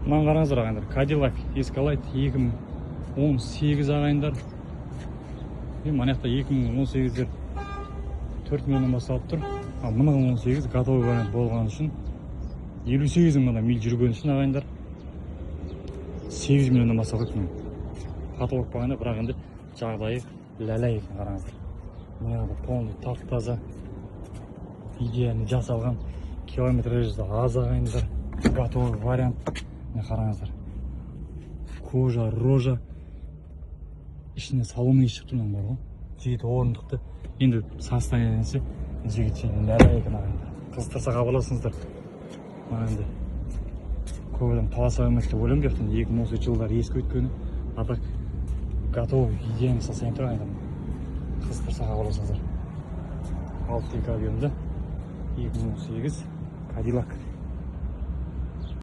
Мынаны қараңыздар ағайындар, Cadillac Escalade 2018 ағайындар. Мына жақта 2018-дер 4 миллионнан басталып тұр. Ал мына 18 готовый вариант болған үшін 58 мыңнан миль жүрген үшін ағайындар 8 миллионнан бастап кеткен. Каталог бағаны, бірақ енді жағдайы ләлә екен, қараңыздар. Мына полный тап-таза идеяны жасалған, километраж аз ағайындар, готовый вариант. Мына қараңыздар, кожа, рожа, ішіне салонный шықты мұның бар ғой, жігіт орындықты. Енді состояниесі жігіт сені ләлә екен ағайындар. Қызықтырса хабарласыңыздар. Мына енді көп адам таласа қоймайды деп ойлаймын, бірақ 2013 жылдар ескі өткені, а так готовый идеяны состояние тұр ағайындар. Қызықтырса хабарласыңыздар. 6 объемді 2018 Cadillac.